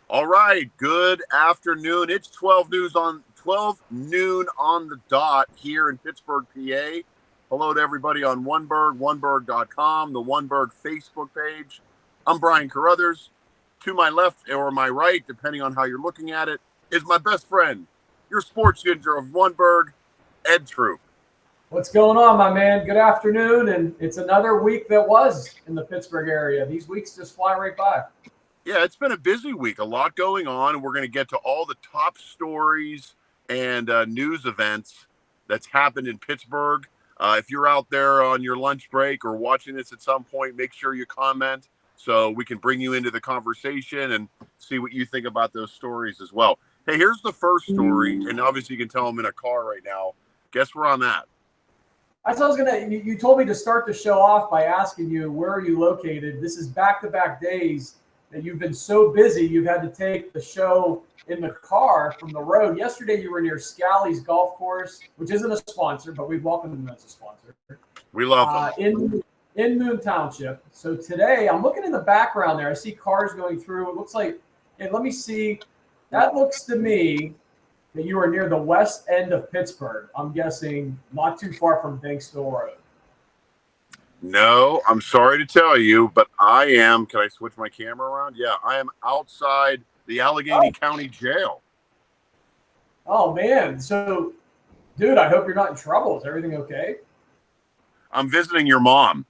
All right, good afternoon. It's 12 noon on the dot here in Pittsburgh, PA. Hello to everybody on oneBURGH, oneBURGH.com, the oneBURGH Facebook page. I'm Brian Carruthers. To my left or my right, depending on how you're looking at it, is my best friend, your sports ginger of oneBURGH, Ed Troop. What's going on, my man? Good afternoon, and it's another week that was in the Pittsburgh area. These weeks just fly right by. Yeah, it's been a busy week, a lot going on, and we're going to get to all the top stories and news events that's happened in Pittsburgh. If you're out there on your lunch break or watching this at some point, make sure you comment so we can bring you into the conversation and see what you think about those stories as well. Hey, here's the first story, and obviously you can tell I'm in a car right now. Guess where I'm at? I was gonna. You told me to start the show off by asking you where are you located. This is back-to-back days that you've been so busy you've had to take the show in the car from the road. Yesterday you were near Scally's Golf Course, which isn't a sponsor, but we welcome them as a sponsor. We love them. In Moon Township. So today I'm looking in the background there. I see cars going through. It looks like, and let me see. That looks to me that you are near the west end of Pittsburgh. I'm guessing not too far from Banksville Road. No, I'm sorry to tell you, but I am. Can I switch my camera around? Yeah, I am outside the Allegheny County Jail. Oh, man. So, dude, I hope you're not in trouble. Is everything okay? I'm visiting your mom.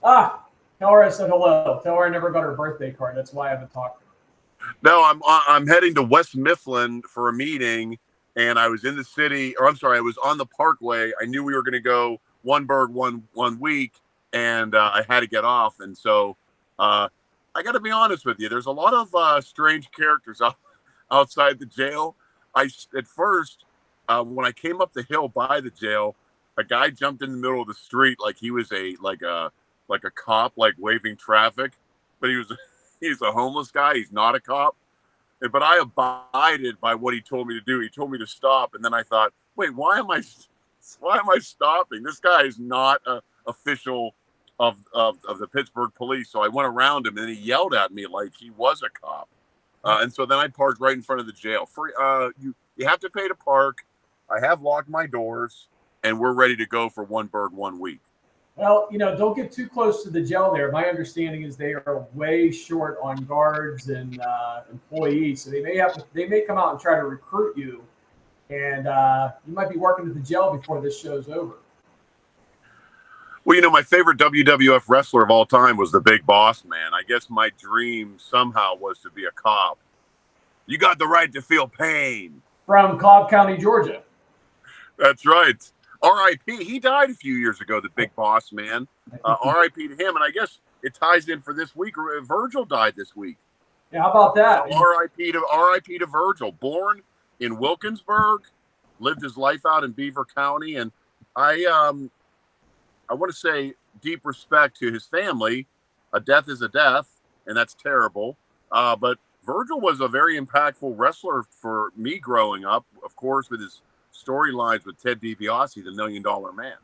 Tell her I said hello. Tell her I never got her birthday card. That's why I haven't talked to her. No, I'm heading to West Mifflin for a meeting, and I was in the city, or I'm sorry, I was on the Parkway. I knew we were going to go oneBURGH one week, and I had to get off. And so I got to be honest with you. There's a lot of strange characters outside the jail. At first, when I came up the hill by the jail, a guy jumped in the middle of the street like he was a cop, like waving traffic, but he's a homeless guy. He's not a cop. But I abided by what he told me to do. He told me to stop, and then I thought, wait, why am I stopping? This guy is not an official of the Pittsburgh police. So I went around him, and he yelled at me like he was a cop. And so then I parked right in front of the jail. Free. You have to pay to park. I have locked my doors, and we're ready to go for oneBURGH 1 week. Well, don't get too close to the jail there. My understanding is they are way short on guards and employees, so they may come out and try to recruit you, and you might be working at the jail before this show's over. Well, my favorite WWF wrestler of all time was the Big Boss Man. I guess my dream somehow was to be a cop. You got the right to feel pain. From Cobb County, Georgia. That's right. R.I.P. He died a few years ago, the Big Boss Man. R.I.P. to him. And I guess it ties in for this week. Virgil died this week. Yeah, how about that? So R.I.P. to Virgil. Born in Wilkinsburg, lived his life out in Beaver County. And I want to say deep respect to his family. A death is a death, and that's terrible. But Virgil was a very impactful wrestler for me growing up, of course, with his storylines with Ted DiBiase, the $1 Million Man.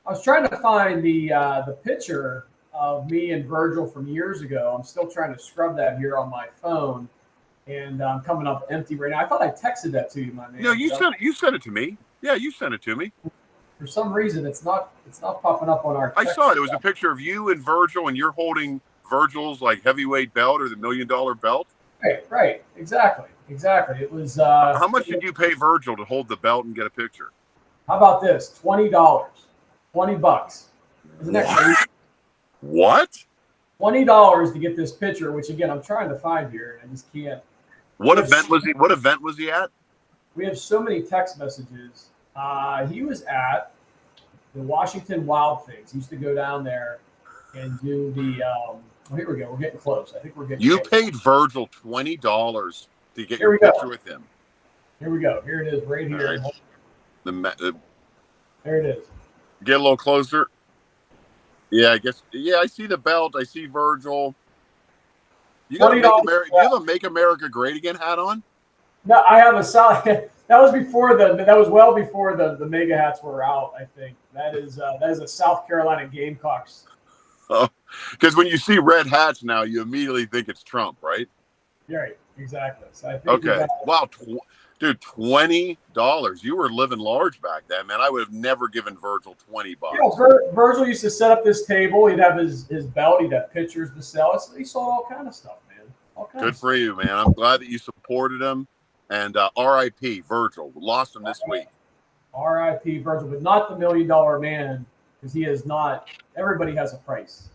I was trying to find the picture of me and Virgil from years ago. I'm still trying to scrub that here on my phone, and I'm coming up empty right now. I thought I texted that to you, my man. No, you sent it to me. Yeah, you sent it to me. For some reason, it's not popping up on our text. I saw it. It was a picture of you and Virgil, and you're holding Virgil's like heavyweight belt or the $1 Million belt. Right. Exactly. It was. How much did you pay Virgil to hold the belt and get a picture? How about this? $20. $20. Isn't that crazy? What? $20 to get this picture, which again I'm trying to find here, and I just can't. What event was he at? We have so many text messages. He was at the Washington Wild Things. He used to go down there and do the. Here we go. We're getting close. I think we're getting. You close. paid Virgil $20 to get your picture with him. Here we go. Here it is, right here. Right. There it is. Get a little closer. Yeah, I guess. Yeah, I see the belt. I see Virgil. You got a Make America Great Again hat on? No, I have a solid. That was well before the mega hats were out. I think that is a South Carolina Gamecocks. Because when you see red hats now, you immediately think it's Trump, right? Right. Exactly. So I think Okay. Wow. Dude, $20. You were living large back then, man. I would have never given Virgil $20. yeah, Virgil used to set up this table. He'd have his belt. He'd have pictures to sell. He sold all kind of stuff, man. All kind of Good for stuff. you, man. I'm glad that you supported him. And R.I.P. Virgil. We lost him this week. R.I.P. Virgil, but not the $1 million man, because he is not. Everybody has a price.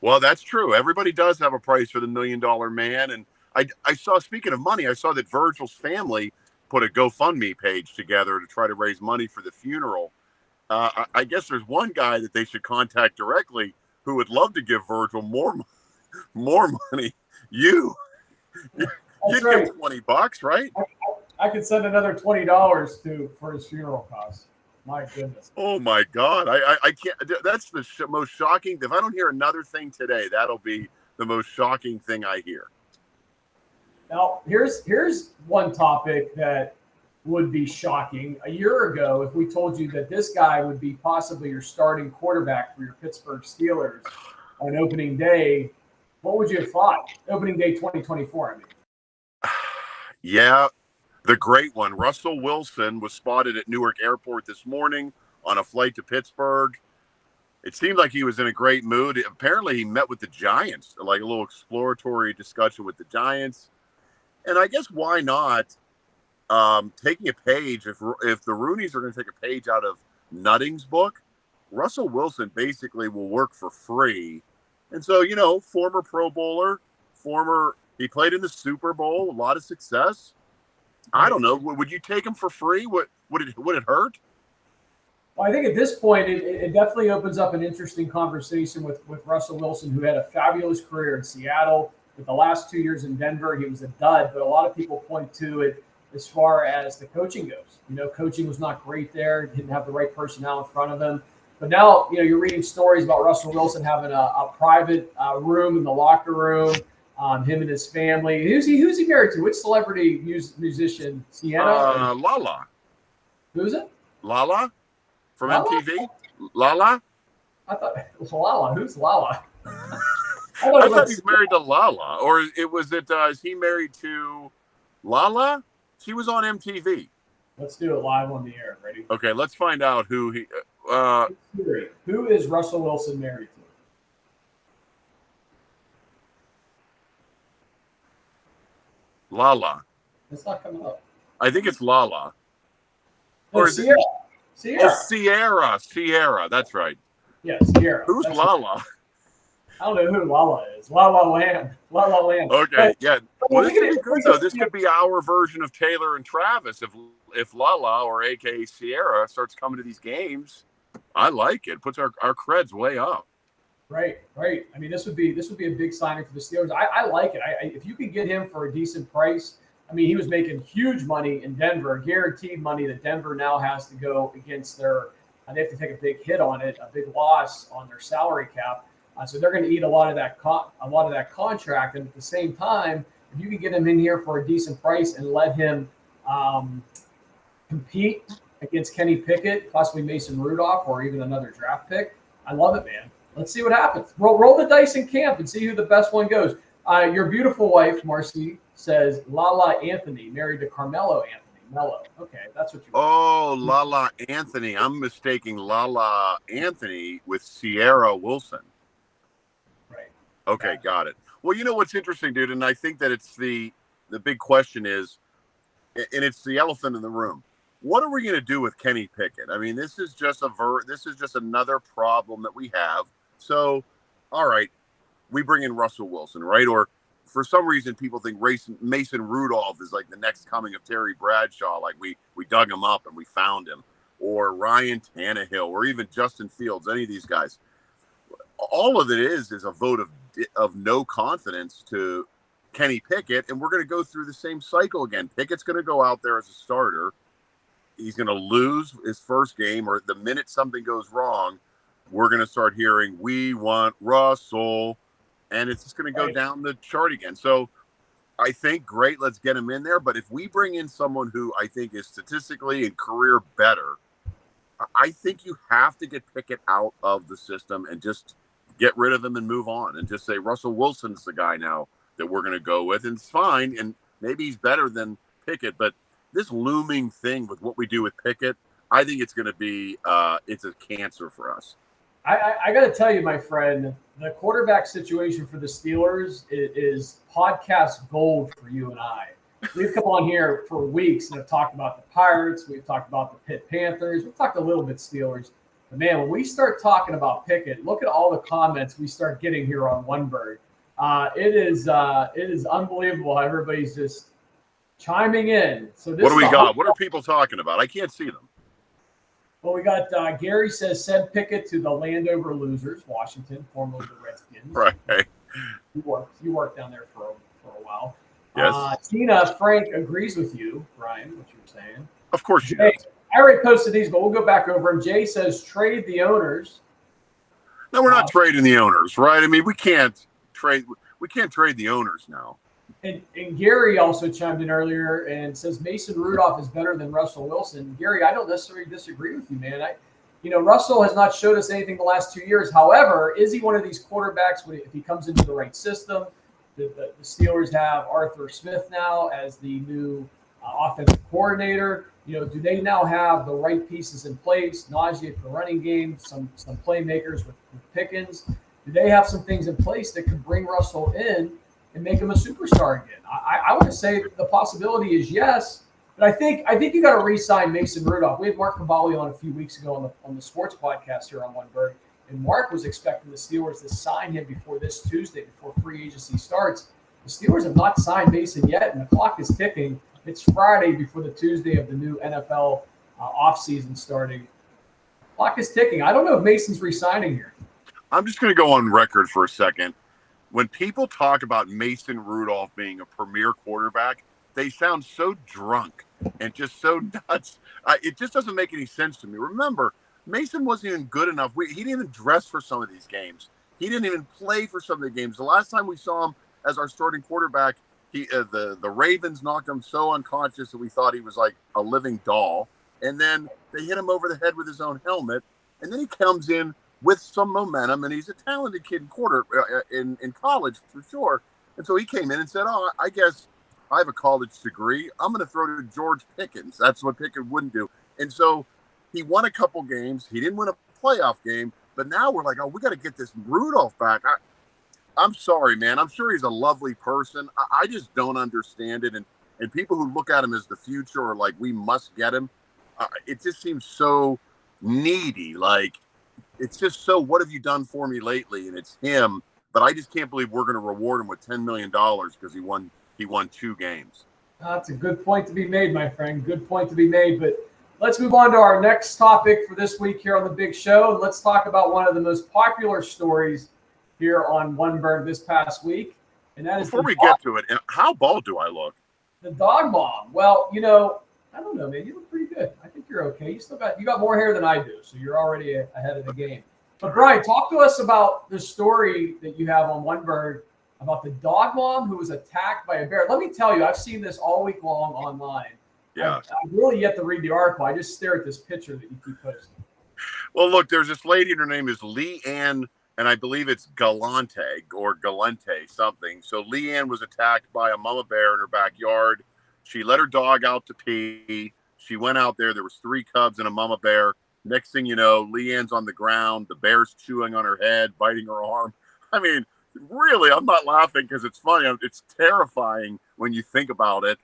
Well, that's true. Everybody does have a price for the $1 million man. And I saw, speaking of money, I saw that Virgil's family put a GoFundMe page together to try to raise money for the funeral. I guess there's one guy that they should contact directly who would love to give Virgil more money. You'd right. give $20, right? I could send another $20 for his funeral costs. My goodness. Oh my God. I can't. That's the most shocking. If I don't hear another thing today, that'll be the most shocking thing I hear. Now, here's one topic that would be shocking. A year ago, if we told you that this guy would be possibly your starting quarterback for your Pittsburgh Steelers on opening day, what would you have thought? Opening day 2024, I mean. Yeah, the great one. Russell Wilson was spotted at Newark Airport this morning on a flight to Pittsburgh. It seemed like he was in a great mood. Apparently, he met with the Giants, like a little exploratory discussion with the Giants. And I guess why not taking a page, if the Rooneys are going to take a page out of Nutting's book, Russell Wilson basically will work for free. And so, former Pro Bowler, he played in the Super Bowl, a lot of success. I don't know. Would you take him for free? Would it hurt? Well, I think at this point, it definitely opens up an interesting conversation with Russell Wilson, who had a fabulous career in Seattle. With the last 2 years in Denver, he was a dud, but a lot of people point to it as far as the coaching goes. Coaching was not great there. Didn't have the right personnel in front of him. But now, you're reading stories about Russell Wilson having a private room in the locker room, him and his family. Who's he married to? Which celebrity musician? Sienna? Lala. Who's it? Lala from Lala? MTV? Lala? I thought it was Lala. Who's Lala? I thought he's married to Lala. Or is he married to Lala? She was on MTV. Let's do it live on the air. Ready? Okay, let's find out who he. Who is Russell Wilson married to? Lala. It's not coming up. I think it's Lala. Or Sierra. Sierra. Oh, Sierra. That's right. Yeah, Sierra. Who's Lala? I don't know who Lala is. La La Land. Okay, yeah. Well, this could be good though. This could be our version of Taylor and Travis. If Lala or AKA Sierra starts coming to these games, I like it. It puts our creds way up. Right. I mean, this would be a big signing for the Steelers. I like it. If you could get him for a decent price. I mean, he was making huge money in Denver, guaranteed money that Denver now has to go against their. They have to take a big hit on it, a big loss on their salary cap. So they're going to eat a lot of that contract. And at the same time, if you could get him in here for a decent price and let him compete against Kenny Pickett, possibly Mason Rudolph, or even another draft pick, I love it, man. Let's see what happens. Roll the dice in camp and see who the best one goes. Your beautiful wife, Marcy, says Lala Anthony, married to Carmelo Anthony. Mello. Okay, that's what you want. Oh, Lala Anthony. I'm mistaking Lala Anthony with Sierra Wilson. Right. Okay, got it. Well, what's interesting, dude, and I think that it's the big question is, and it's the elephant in the room. What are we going to do with Kenny Pickett? I mean, this is just another problem that we have. So, all right, we bring in Russell Wilson, right? Or for some reason, people think Mason Rudolph is like the next coming of Terry Bradshaw. Like we dug him up and we found him, or Ryan Tannehill, or even Justin Fields. Any of these guys. All of it is a vote of no confidence to Kenny Pickett, and we're going to go through the same cycle again. Pickett's going to go out there as a starter. He's going to lose his first game, or the minute something goes wrong, we're going to start hearing, "We want Russell," and it's just going to go down the chart again. So I think, great, let's get him in there. But if we bring in someone who I think is statistically and career better, I think you have to get Pickett out of the system and just get rid of him and move on and just say Russell Wilson's the guy now that we're going to go with, and it's fine. And maybe he's better than Pickett, but this looming thing with what we do with Pickett, I think it's going to be it's a cancer for us. I got to tell you, my friend, the quarterback situation for the Steelers is podcast gold for you and I. We've come on here for weeks and have talked about the Pirates. We've talked about the Pitt Panthers. We've talked a little bit Steelers. But, man, when we start talking about Pickett, look at all the comments we start getting here on oneBURGH. It is unbelievable how everybody's just chiming in. So this what do we got? What are people talking about? I can't see them. Well, we got Gary says send Pickett to the Landover Losers, Washington, formerly the Redskins. Right. You worked down there for a while. Yes. Tina Frank agrees with you, Brian, what you were saying. Of course she Jay, does. I already posted these, but we'll go back over them. Jay says trade the owners. No, we're not trading the owners, right? I mean, we can't trade the owners now. And Gary also chimed in earlier and says Mason Rudolph is better than Russell Wilson. Gary, I don't necessarily disagree with you, man. Russell has not showed us anything the last 2 years. However, is he one of these quarterbacks if he comes into the right system? The Steelers have Arthur Smith now as the new offensive coordinator. Do they now have the right pieces in place? Najee for the running game, some playmakers with Pickens. Do they have some things in place that could bring Russell in and make him a superstar again? I would say the possibility is yes, but I think you got to re-sign Mason Rudolph. We had Mark Cavalli on a few weeks ago on the sports podcast here on oneBURGH, and Mark was expecting the Steelers to sign him before this Tuesday, before free agency starts. The Steelers have not signed Mason yet, and the clock is ticking. It's Friday before the Tuesday of the new NFL offseason starting. The clock is ticking. I don't know if Mason's re-signing here. I'm just going to go on record for a second. When people talk about Mason Rudolph being a premier quarterback, they sound so drunk and just so nuts. It just doesn't make any sense to me. Remember, Mason wasn't even good enough. He didn't even dress for some of these games. He didn't even play for some of the games. The last time we saw him as our starting quarterback, the Ravens knocked him so unconscious that we thought he was like a living doll. And then they hit him over the head with his own helmet. And then he comes in with some momentum, and he's a talented kid in college for sure. And so he came in and said, I guess I have a college degree. I'm going to throw to George Pickens. That's what Pickens wouldn't do. And so he won a couple games. He didn't win a playoff game, but now we're like, we got to get this Rudolph back. I'm sorry, man. I'm sure he's a lovely person. I just don't understand it. And people who look at him as the future or like, we must get him. It just seems so needy. Like, it's just so, what have you done for me lately? And it's him, but I just can't believe we're going to reward him with $10 million because he won 2 games. That's a good point to be made, my friend. Good point to be made. But let's move on to our next topic for this week here on the big show. And let's talk about one of the most popular stories here on oneBURGH this past week. And that is before we get to it, how bald do I look? The dog bomb. Well, I don't know, man. You look pretty good. I think you're okay. You got more hair than I do, so you're already ahead of the game. But Brian, talk to us about the story that you have on oneBURGH about the dog mom who was attacked by a bear. Let me tell you, I've seen this all week long online. Yeah, I've really yet to read the article. I just stare at this picture that you keep posting. Well, look, there's this lady, and her name is Leanne, and I believe it's Galante something. So Leanne was attacked by a mama bear in her backyard. She let her dog out to pee. She went out there. There was 3 cubs and a mama bear. Next thing you know, Leanne's on the ground. The bear's chewing on her head, biting her arm. I mean, really, I'm not laughing because it's funny. It's terrifying when you think about it.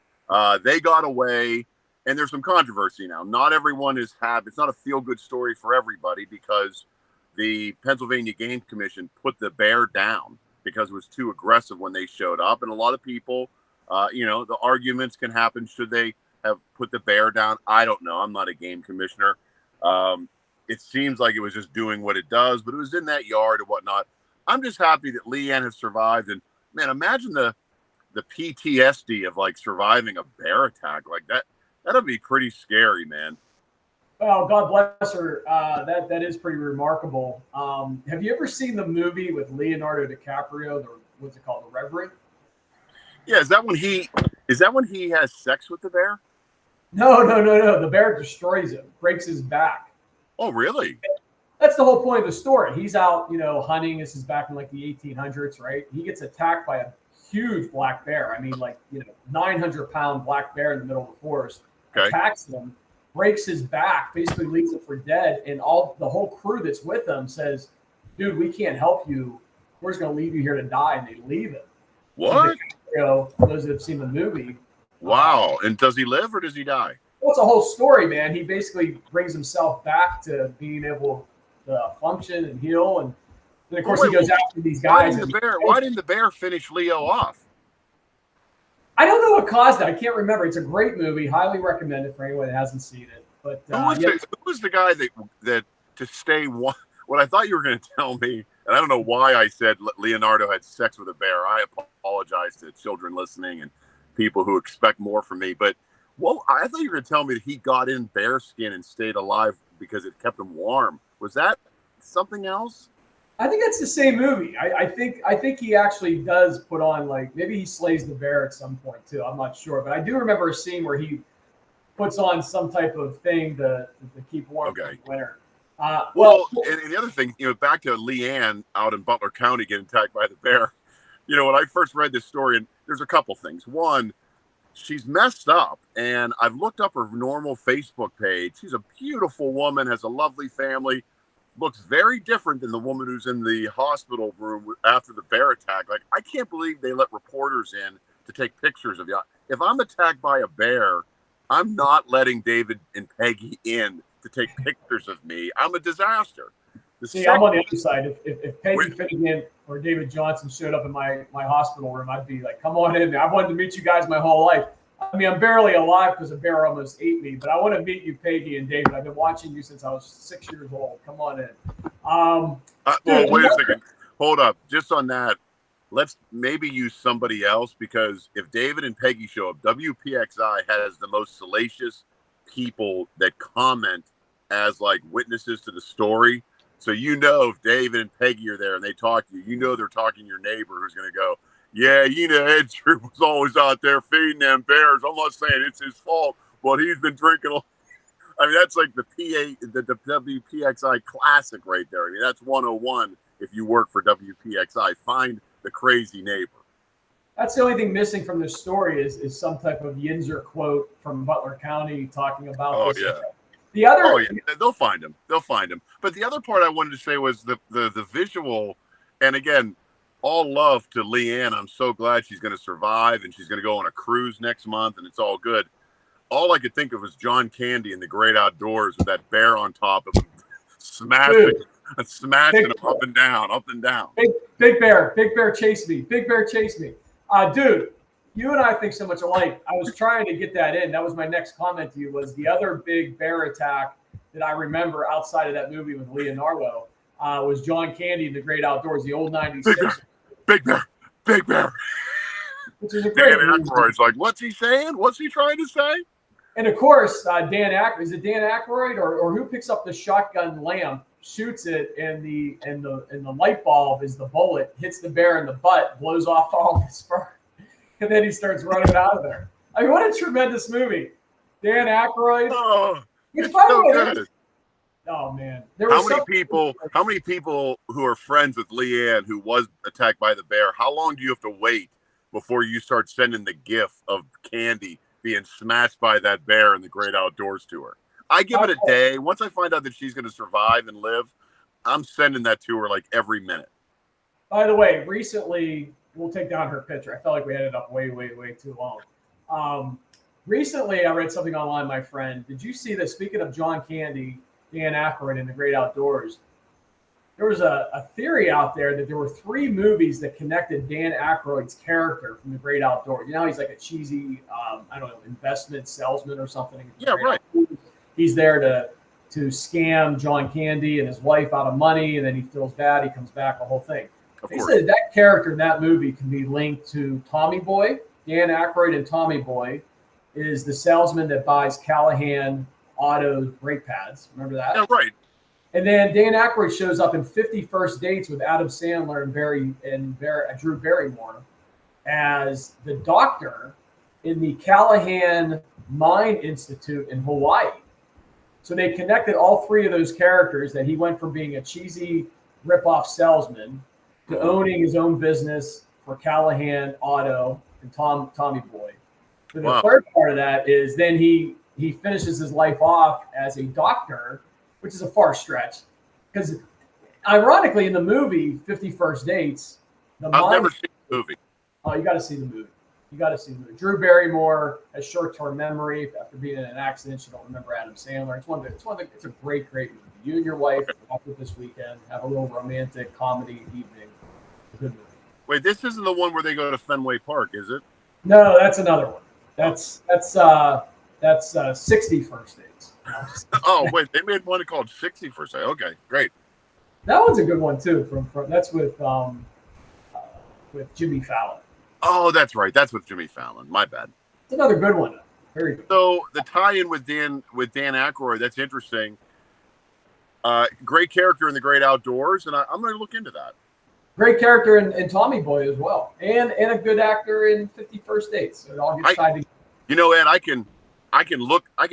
They got away, and there's some controversy now. Not everyone is happy. It's not a feel-good story for everybody because the Pennsylvania Game Commission put the bear down because it was too aggressive when they showed up. And a lot of people, the arguments can happen. Should they have put the bear down? I don't know. I'm not a game commissioner. It seems like it was just doing what it does, but it was in that yard and whatnot. I'm just happy that Leanne has survived. And man, imagine the PTSD of like surviving a bear attack like that. That'll be pretty scary, man. Well, God bless her. That is pretty remarkable. Have you ever seen the movie with Leonardo DiCaprio? What's it called? The Reverend? Yeah, is that when he has sex with the bear? No. The bear destroys him, breaks his back. Oh, really? That's the whole point of the story. He's out, hunting. This is back in like the 1800s, right? He gets attacked by a huge black bear. I mean, like, 900-pound black bear in the middle of the forest, Okay. attacks him, breaks his back, basically leaves him for dead. And the whole crew that's with him says, dude, we can't help you. We're just going to leave you here to die. And they leave him. What? Those that have seen the movie. Wow. And does he live or does he die? Well, it's a whole story, man. He basically brings himself back to being able to function and heal. And then, of course, he goes after these guys. Why didn't the bear finish Leo off? I don't know what caused it. I can't remember. It's a great movie. Highly recommended for anyone that hasn't seen it. But who was the guy that to stay one? What I thought you were going to tell me, and I don't know why I said Leonardo had sex with a bear. I apologize to children listening and people who expect more from me. But I thought you were going to tell me that he got in bear skin and stayed alive because it kept him warm. Was that something else? I think that's the same movie. I think he actually does put on, like, maybe he slays the bear at some point too. I'm not sure, but I do remember a scene where he puts on some type of thing to keep warm in the winter. And the other thing, back to Leanne out in Butler County getting attacked by the bear. When I first read this story, and there's a couple things. One, she's messed up, and I've looked up her normal Facebook page. She's a beautiful woman, has a lovely family. Looks very different than the woman who's in the hospital room after the bear attack. Like, I can't believe they let reporters in to take pictures of you. If I'm attacked by a bear, I'm not letting David and Peggy in to take pictures of me. I'm a disaster. I'm on the other side. If Peggy Finnegan or David Johnson showed up in my hospital room, I'd be like, come on in. I've wanted to meet you guys my whole life. I mean, I'm barely alive because a bear almost ate me, but I want to meet you, Peggy and David. I've been watching you since I was 6 years old. Come on in. Wait a second. Hold up. Just on that, let's maybe use somebody else, because if David and Peggy show up, WPXI has the most salacious people that comment as like witnesses to the story. So if David and Peggy are there and they talk to you, they're talking to your neighbor who's going to go, yeah, Ed Troop was always out there feeding them bears. I'm not saying it's his fault, but he's been drinking. I mean, that's like the WPXI classic right there. I mean, that's 101 if you work for WPXI. Find the crazy neighbor. That's the only thing missing from this story is some type of Yinzer quote from Butler County talking about this. Yeah. The other, they'll find him. But the other part I wanted to say was the visual, and again, all love to Leanne. I'm so glad she's going to survive, and she's going to go on a cruise next month, and it's all good. All I could think of was John Candy in The Great Outdoors with that bear on top of him, smashing him up and down. Big bear chase me. Big bear chase me. Dude, you and I think so much alike. I was trying to get that in. That was my next comment to you, was the other big bear attack that I remember outside of that movie with Leonardo was John Candy in The Great Outdoors, the old 96. Big bear. Which is a great movie. Aykroyd's like, what's he saying? What's he trying to say? And of course, Dan Aykroyd, is it Dan Aykroyd or who picks up the shotgun lamp, shoots it, and the light bulb is the bullet, hits the bear in the butt, blows off all his fur, and then he starts running out of there. I mean, what a tremendous movie. Dan Aykroyd. Oh, it's so good. Oh man, how many people who are friends with Leanne who was attacked by the bear? How long do you have to wait before you start sending the gif of Candy being smashed by that bear in The Great Outdoors to her? I give it a day. Once I find out that she's going to survive and live, I'm sending that to her like every minute. By the way, recently, we'll take down her picture. I felt like we had it up way too long. Recently, I read something online, my friend. Did you see that? Speaking of John Candy, Dan Aykroyd in The Great Outdoors, there was a theory out there that there were 3 movies that connected Dan Aykroyd's character from The Great Outdoors. You know, he's like a cheesy, investment salesman or something. Yeah, right. He's there to scam John Candy and his wife out of money, and then he feels bad. He comes back, the whole thing. They said that character in that movie can be linked to Tommy Boy. Dan Aykroyd and Tommy Boy is the salesman that buys Callahan Auto brake pads. Remember that? Yeah, right. And then Dan Aykroyd shows up in 50 First Dates with Adam Sandler and Drew Barrymore as the doctor in the Callahan Mine Institute in Hawaii. So they connected all 3 of those characters, that he went from being a cheesy ripoff salesman to owning his own business for Callahan, Otto, and Tommy Boy. But the Wow. third part of that is then he finishes his life off as a doctor, which is a far stretch. Because ironically, in the movie 50 First Dates, I've never seen the movie. Oh, you got to see the movie. You got to see the movie. Drew Barrymore has short-term memory after being in an accident. She don't remember Adam Sandler. It's a great movie. You and your wife watch it this weekend. Have a little romantic comedy evening. Good movie. Wait, this isn't the one where they go to Fenway Park, is it? No, that's another one. That's 60 First Dates. Oh, wait, they made one called 60 First Dates. Okay, great. That one's a good one too. That's with Jimmy Fallon. Oh, that's right. That's with Jimmy Fallon. My bad. It's another good one. Very good. So the tie-in with Dan Aykroyd, that's interesting. Great character in The Great Outdoors, and I'm going to look into that. Great character in Tommy Boy as well, and a good actor in 50 First Dates. So it all gets tied together. You know, Ed, I can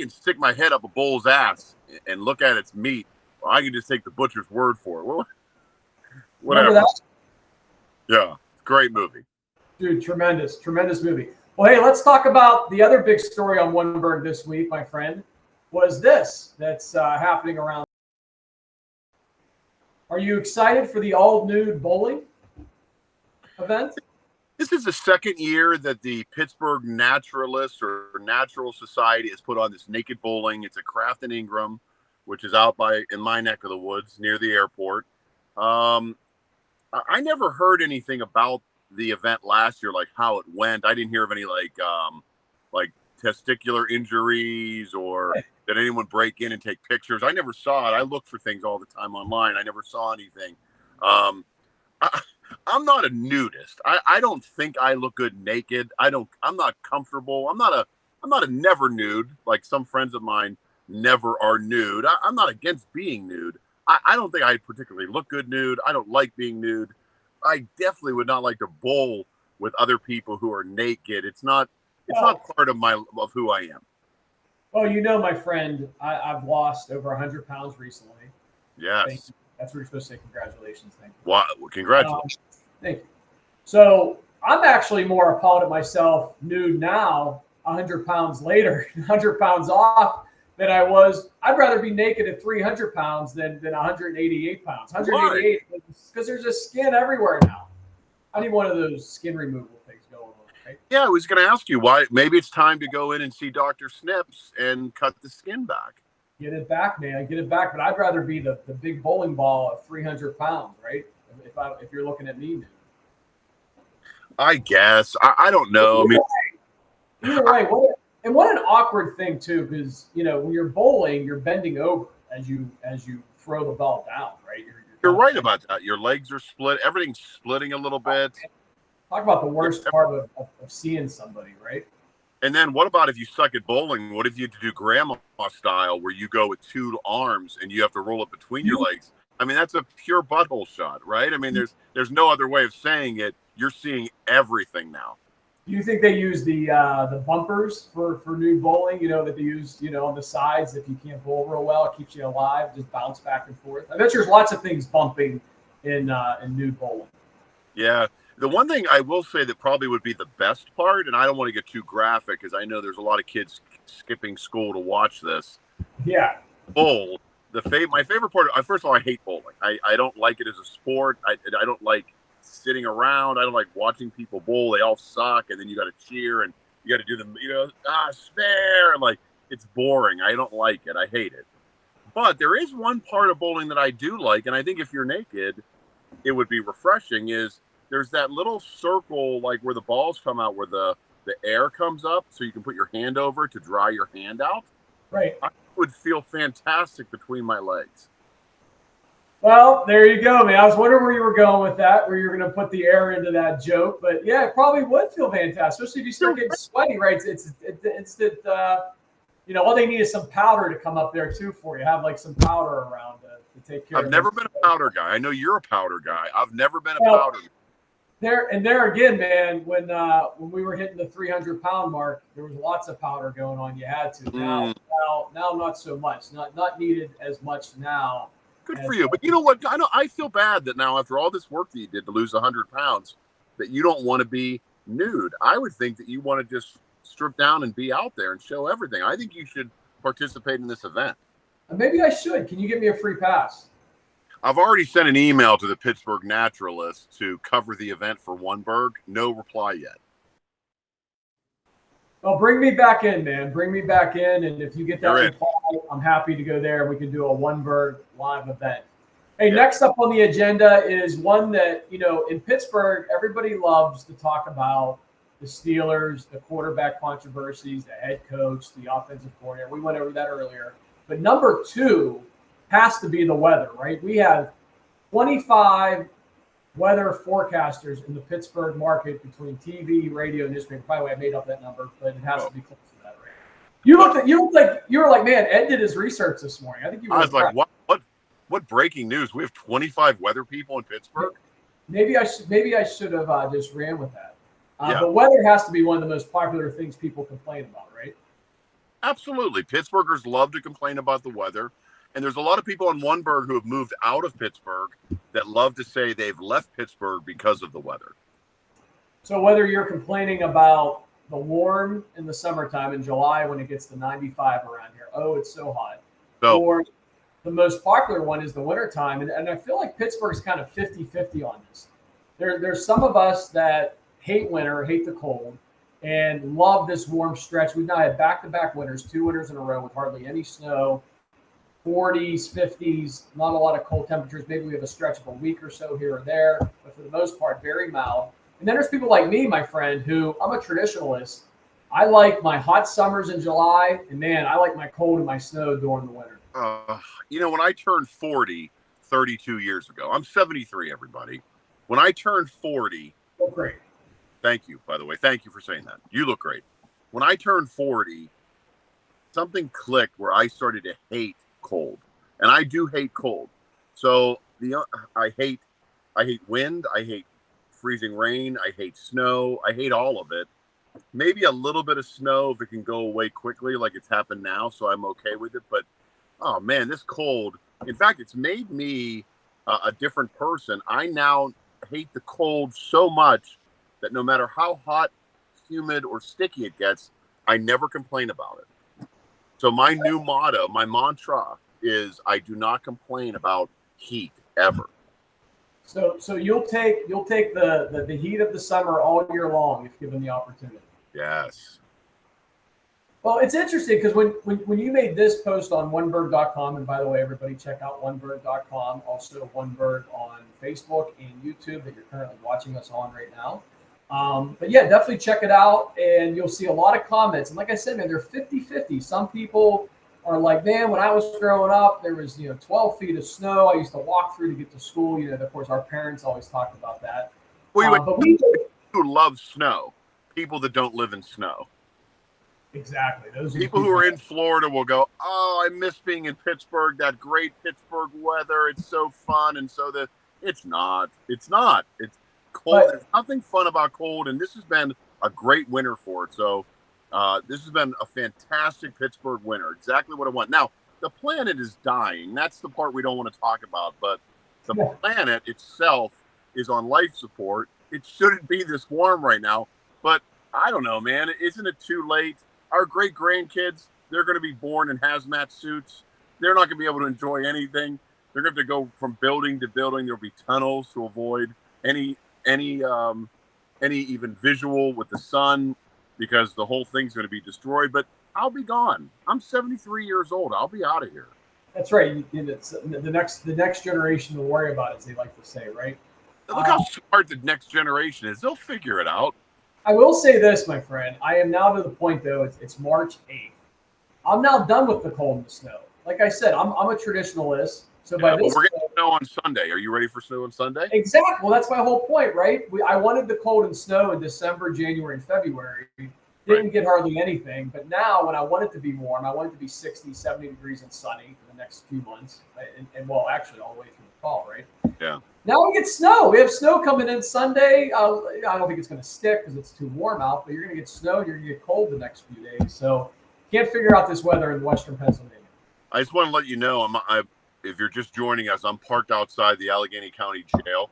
stick my head up a bull's ass and look at its meat, or I can just take the butcher's word for it. Well, whatever. Remember that? Yeah, great movie. Dude, tremendous movie. Well, hey, let's talk about the other big story on oneBURGH this week, my friend, was this that's happening around. Are you excited for the all-nude bowling event? This is the second year that the Pittsburgh Naturalists or Natural Society has put on this naked bowling. It's at Kraft and Ingram, which is out in my neck of the woods near the airport. I never heard anything about the event last year, like how it went. I didn't hear of any like testicular injuries or did anyone break in and take pictures. I never saw it. I look for things all the time online. I never saw anything. I'm not a nudist. I don't think I look good naked. I'm not comfortable. I'm not a never nude. Like some friends of mine never are nude. I'm not against being nude. I don't think I particularly look good nude. I don't like being nude. I definitely would not like to bowl with other people who are naked. It's not part of who I am. Well, you know, my friend, I've lost over 100 pounds recently. Yes. That's what you're supposed to say. Congratulations. Thank you. Well, congratulations. Thank you. So I'm actually more appalled at myself nude now, 100 pounds later, 100 pounds off than I was. I'd rather be naked at 300 pounds than 188 pounds. 188 because there's just skin everywhere now. I need one of those skin removal things going on. Right? Yeah, I was going to ask you why. Maybe it's time to go in and see Dr. Snips and cut the skin back. Get it back, man. Get it back. But I'd rather be the big bowling ball of 300 pounds, right? If you're looking at me now. I guess. I don't know. You're right. What an awkward thing too, because when you're bowling, you're bending over as you throw the ball down, right? You're right about that. Your legs are split. Everything's splitting a little bit. Talk about the worst part of seeing somebody, right? And then what about if you suck at bowling? What if you do grandma style where you go with two arms and you have to roll it between your legs? I mean, that's a pure butthole shot, right? I mean, there's no other way of saying it. You're seeing everything now. Do you think they use the bumpers for nude bowling? That they use on the sides if you can't bowl real well, it keeps you alive, just bounce back and forth. I bet there's lots of things bumping in nude bowling. Yeah, the one thing I will say that probably would be the best part, and I don't want to get too graphic because I know there's a lot of kids skipping school to watch this. Yeah, bowl. My favorite part. First of all, I hate bowling. I don't like it as a sport. I don't like sitting around. I don't like watching people bowl. They all suck, and then you got to cheer and you got to do them. Spare. Like it's boring. I don't like it. I hate it. But there is one part of bowling that I do like, and I think if you're naked, it would be refreshing. Is there's that little circle like where the balls come out, where the air comes up, so you can put your hand over to dry your hand out. Right. I would feel fantastic between my legs. Well, there you go, man. I was wondering where you were going with that, where you're going to put the air into that joke. But yeah, it probably would feel fantastic, especially if you start getting sweaty, right? It's all they need is some powder to come up there too for you. Have like some powder around to take care of it. I've never been a powder guy. I know you're a powder guy. I've never been a powder guy. There again, man, when we were hitting the 300-pound mark, there was lots of powder going on. You had to. Now not so much. Not needed as much now. Good for you. But you know what? I feel bad that now after all this work that you did to lose 100 pounds, that you don't want to be nude. I would think that you want to just strip down and be out there and show everything. I think you should participate in this event. Maybe I should. Can you give me a free pass? I've already sent an email to the Pittsburgh Naturalists to cover the event for oneBURGH. No reply yet. Well, bring me back in, man. Bring me back in. And if you get that You're reply, I'm happy to go there. We can do a oneBURGH live event. Hey, next up on the agenda is one that, in Pittsburgh, everybody loves to talk about the Steelers, the quarterback controversies, the head coach, the offensive coordinator. We went over that earlier. But number two has to be the weather, right? We have 25 weather forecasters in the Pittsburgh market between TV, radio, and newspaper. By the way, I made up that number, but it has to be close to that, right? You were like, man, Ed did his research this morning. I think you were. I was like, what breaking news? We have 25 weather people in Pittsburgh. Maybe I should have just ran with that. The weather has to be one of the most popular things people complain about, right? Absolutely. Pittsburghers love to complain about the weather. And there's a lot of people on oneBURGH who have moved out of Pittsburgh that love to say they've left Pittsburgh because of the weather. So whether you're complaining about the warm in the summertime in July when it gets to 95 around here, oh, it's so hot. Or the most popular one is the wintertime. And I feel like Pittsburgh's kind of 50-50 on this. There's some of us that hate winter, hate the cold, and love this warm stretch. We've now had back-to-back winters, 2 winters in a row with hardly any snow. 40s, 50s, not a lot of cold temperatures. Maybe we have a stretch of a week or so here or there, but for the most part, very mild. And then there's people like me, my friend, who I'm a traditionalist. I like my hot summers in July, and man, I like my cold and my snow during the winter. When I turned 40 32 years ago, I'm 73, everybody. When I turned 40, oh, great. Thank you, by the way. Thank you for saying that. You look great. When I turned 40, something clicked where I started to hate cold, and I do hate cold. So I hate wind, I hate freezing rain, I hate snow, I hate all of it. Maybe a little bit of snow if it can go away quickly, like it's happened now, so I'm okay with it. But oh man, this cold. In fact, it's made me a different person. I now hate the cold so much that no matter how hot, humid, or sticky it gets, I never complain about it. So my new motto, my mantra is I do not complain about heat ever. So you'll take the heat of the summer all year long if given the opportunity. Yes. Well, it's interesting because when you made this post on oneBURGH.com, and by the way, everybody check out oneBURGH.com, also oneBURGH on Facebook and YouTube that you're currently watching us on right now. But yeah, definitely check it out, and you'll see a lot of comments. And like I said, man, they're 50-50. Some people are like, man, when I was growing up, there was 12 feet of snow. I used to walk through to get to school. Of course, our parents always talked about that. But we who love snow, people that don't live in snow. Exactly. Those people who are in Florida will go, oh, I miss being in Pittsburgh. That great Pittsburgh weather. It's so fun, and so it's not. It's cold. There's nothing fun about cold, and this has been a great winter for it. So this has been a fantastic Pittsburgh winter. Exactly what I want. Now, the planet is dying. That's the part we don't want to talk about. But the planet itself is on life support. It shouldn't be this warm right now. But I don't know, man. Isn't it too late? Our great-grandkids, they're going to be born in hazmat suits. They're not going to be able to enjoy anything. They're going to have to go from building to building. There'll be tunnels to avoid any even visual with the sun, because the whole thing's going to be destroyed. But I'll be gone. I'm 73 years old. I'll be out of here. That's right. It's the next generation to worry about, as they like to say, right? Look how smart the next generation is. They'll figure it out. I will say this, my friend. I am now to the point, though. It's March 8th. I'm now done with the cold and the snow. Like I said, I'm a traditionalist. So by this, we're getting snow on Sunday. Are you ready for snow on Sunday? Exactly. Well, that's my whole point, right? I wanted the cold and snow in December, January, and February. Didn't get hardly anything. But now, when I want it to be warm, I want it to be 60, 70 degrees and sunny for the next few months. And well, actually, all the way through the fall, right? Yeah. Now we get snow. We have snow coming in Sunday. I don't think it's going to stick because it's too warm out, but you're going to get snow and you're going to get cold the next few days. So can't figure out this weather in western Pennsylvania. I just want to let you know, if you're just joining us, I'm parked outside the Allegheny County Jail.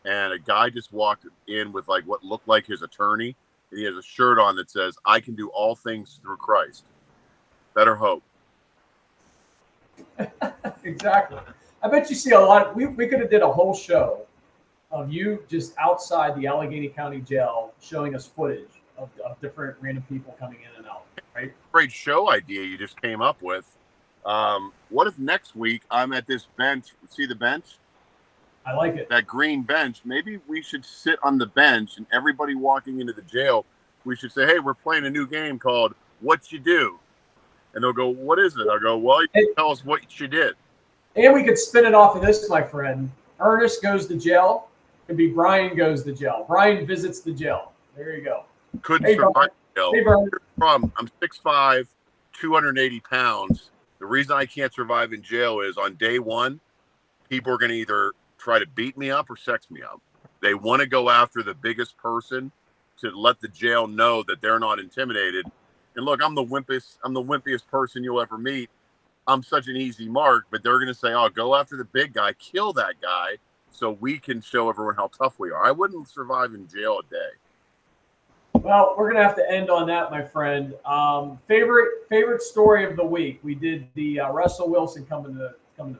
and a guy just walked in with like what looked like his attorney, and he has a shirt on that says, "I can do all things through Christ." Better hope. Exactly. I bet you see a lot. We could have did a whole show of you just outside the Allegheny County Jail showing us footage of different random people coming in and out, right? Great show idea you just came up with. What if next week I'm at this bench? See the bench? I like it. That green bench. Maybe we should sit on the bench, and everybody walking into the jail, we should say, "Hey, we're playing a new game called What You Do." And they'll go, "What is it?" I'll go, "Well, you can tell us what you did." And we could spin it off of this, my friend. Ernest goes to jail. It'd be Brian goes to jail. Brian visits the jail. There you go. Couldn't survive jail. Hey, Brian. I'm 6'5", 280 pounds. The reason I can't survive in jail is on day one, people are going to either try to beat me up or sex me up. They want to go after the biggest person to let the jail know that they're not intimidated. And look, I'm the wimpiest person you'll ever meet. I'm such an easy mark, but they're going to say, "Oh, go after the big guy, kill that guy, so we can show everyone how tough we are." I wouldn't survive in jail a day. Well, we're gonna have to end on that, my friend. Favorite story of the week. We did the Russell Wilson coming to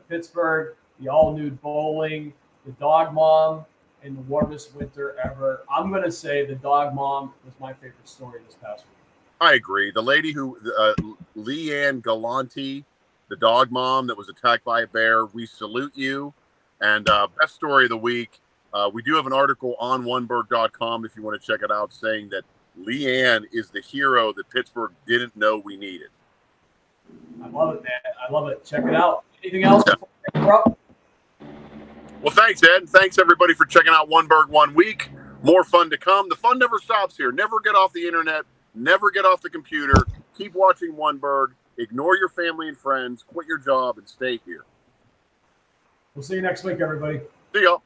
Pittsburgh, the all nude bowling, the dog mom, and the warmest winter ever. I'm gonna say the dog mom was my favorite story this past week. I agree. The lady who, Leanne Galanti, the dog mom that was attacked by a bear, we salute you. And best story of the week, we do have an article on oneBURGH.com if you want to check it out, saying that Leanne is the hero that Pittsburgh didn't know we needed. I love it, man. I love it. Check it out. Anything else before we wrap up? Well, thanks, Ed. Thanks, everybody, for checking out oneBURGH 1 week. More fun to come. The fun never stops here. Never get off the internet. Never get off the computer. Keep watching oneBURGH. Ignore your family and friends. Quit your job and stay here. We'll see you next week, everybody. See y'all.